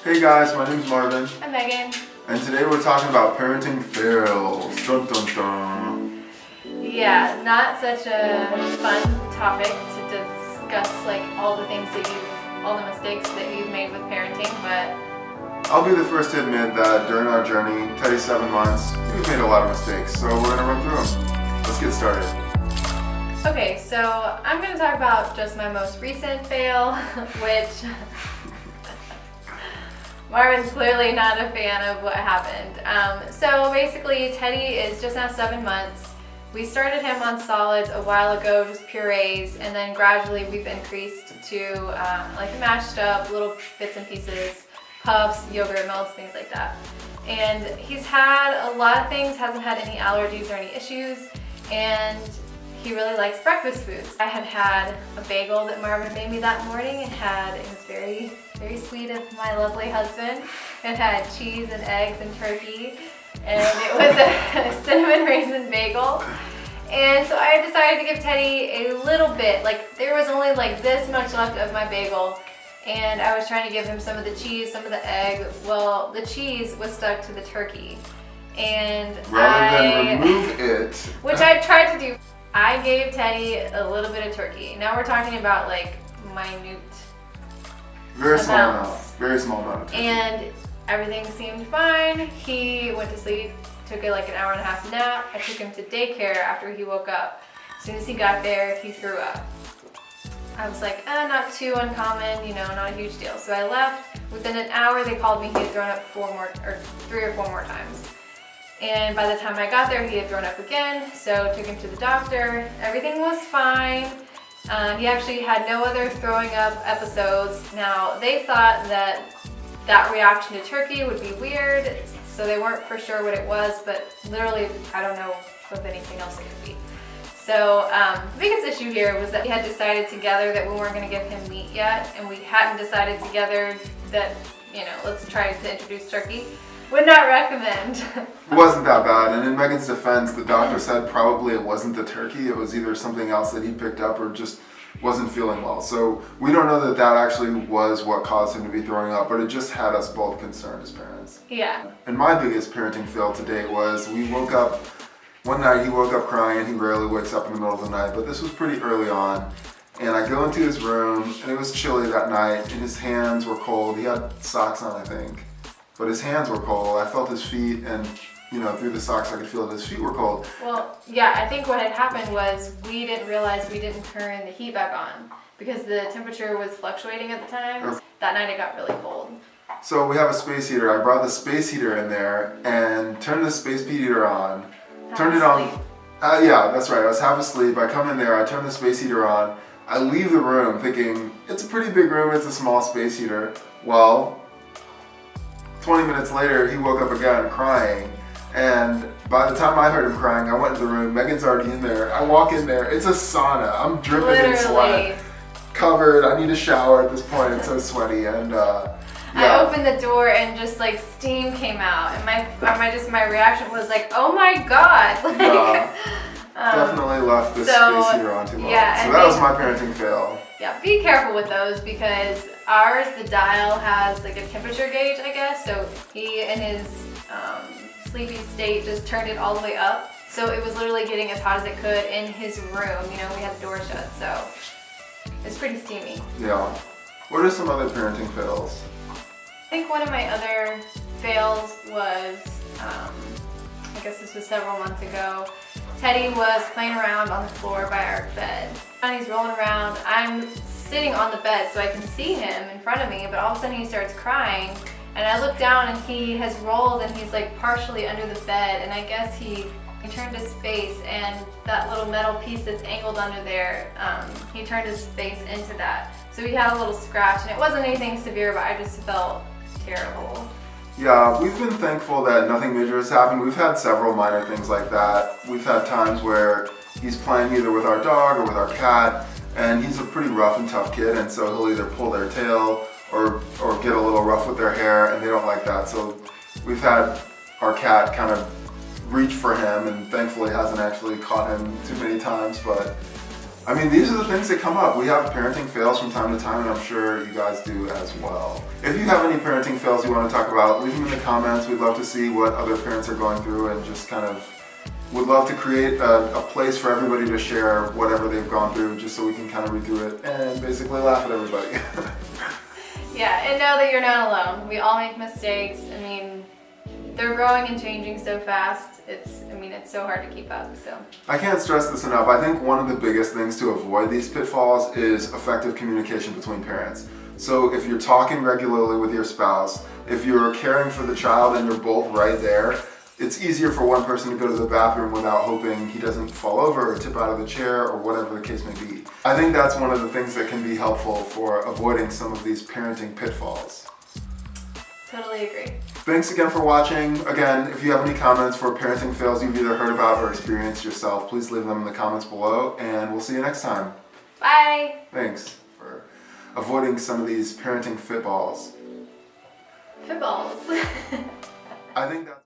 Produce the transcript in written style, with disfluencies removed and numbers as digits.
Hey guys, my name's Marvin. I'm Megan. And today we're talking about parenting fails. Dun dun dun. Yeah, not such a fun topic to discuss like all the mistakes that you've made with parenting, but I'll be the first to admit that during our journey, Teddy's 7 months, we've made a lot of mistakes, so we're gonna run through them. Let's get started. okay, so I'm gonna talk about just my most recent fail, which Marvin's clearly not a fan of what happened. So basically, Teddy is just now 7 months. We started him on solids a while ago, just purees, and then gradually we've increased to like mashed up little bits and pieces, puffs, yogurt, melts, things like that. And he's had a lot of things, hasn't had any allergies or any issues, and he really likes breakfast foods. I had a bagel that Marvin made me that morning. It was very, very sweet of my lovely husband. It had cheese and eggs and turkey, and it was a cinnamon raisin bagel. And so I decided to give Teddy a little bit, like there was only like this much left of my bagel, and I was trying to give him some of the cheese, some of the egg. Well, the cheese was stuck to the turkey, and Rather than remove it, which I tried to do, I gave Teddy a little bit of turkey. Now we're talking about like minute very small amounts. amount of turkey. And everything seemed fine. He went to sleep, took like an hour and a half nap. I took him to daycare after he woke up. As soon as he got there, he threw up. I was like, not too uncommon, not a huge deal. So I left. Within an hour, they called me. He had thrown up 3 or 4 more times. And by the time I got there, he had thrown up again. So took him to the doctor. Everything was fine. He actually had no other throwing up episodes. Now, they thought that reaction to turkey would be weird, so they weren't for sure what it was, but literally, I don't know of anything else it could be. So the biggest issue here was that we had decided together that we weren't going to give him meat yet, and we hadn't decided together that, let's try to introduce turkey. Would not recommend. It wasn't that bad, and in Megan's defense, the doctor said probably it wasn't the turkey, it was either something else that he picked up or just wasn't feeling well. So we don't know that actually was what caused him to be throwing up, but it just had us both concerned as parents. Yeah. And my biggest parenting fail to date was we woke up, one night he woke up crying, and he rarely wakes up in the middle of the night, but this was pretty early on. And I go into his room, and it was chilly that night, and his hands were cold. He had socks on, I think. But his hands were cold. I felt his feet, and through the socks I could feel that his feet were cold. Well, yeah, I think what had happened was we didn't realize we didn't turn the heat back on because the temperature was fluctuating at the time. That night it got really cold. So we have a space heater. I brought the space heater in there and turned the space heater on. Turned it on. Yeah, that's right. I was half asleep. I come in there. I turn the space heater on. I leave the room thinking, it's a pretty big room. It's a small space heater. Well, 20 minutes later, he woke up again crying, and by the time I heard him crying, I went into the room. Megan's already in there. I walk in there. It's a sauna. I'm dripping in sweat, covered. I need a shower at this point. It's so sweaty, and yeah. I opened the door and just like steam came out, and my reaction was like, oh my god! Like, definitely left the space heater on too long. Yeah, so that was my parenting fail. Yeah, be careful with those because ours, the dial has like a temperature gauge, I guess. So he, in his sleepy state, just turned it all the way up. So it was literally getting as hot as it could in his room. We had the door shut, so it's pretty steamy. Yeah. What are some other parenting fails? I think one of my other fails was, I guess this was several months ago. Teddy was playing around on the floor by our bed. And he's rolling around. I'm sitting on the bed so I can see him in front of me, but all of a sudden he starts crying. And I look down and he has rolled and he's like partially under the bed, and I guess he turned his face, and that little metal piece that's angled under there, he turned his face into that. So he had a little scratch, and it wasn't anything severe, but I just felt terrible. Yeah, we've been thankful that nothing major has happened. We've had several minor things like that. We've had times where he's playing either with our dog or with our cat, and he's a pretty rough and tough kid, and so he'll either pull their tail or get a little rough with their hair, and they don't like that. So we've had our cat kind of reach for him, and thankfully hasn't actually caught him too many times, but I mean, these are the things that come up. We have parenting fails from time to time, and I'm sure you guys do as well. If you have any parenting fails you want to talk about, leave them in the comments. We'd love to see what other parents are going through, and just kind of would love to create a place for everybody to share whatever they've gone through, just so we can kind of read through it and basically laugh at everybody. Yeah, and know that you're not alone. We all make mistakes. I mean, they're growing and changing so fast. It's so hard to keep up, so. I can't stress this enough. I think one of the biggest things to avoid these pitfalls is effective communication between parents. So if you're talking regularly with your spouse, if you're caring for the child and you're both right there, it's easier for one person to go to the bathroom without hoping he doesn't fall over or tip out of the chair or whatever the case may be. I think that's one of the things that can be helpful for avoiding some of these parenting pitfalls. Totally agree. Thanks again for watching. Again, if you have any comments for parenting fails you've either heard about or experienced yourself, please leave them in the comments below, and we'll see you next time. Bye. Thanks for avoiding some of these parenting fitballs. Footballs. I think that's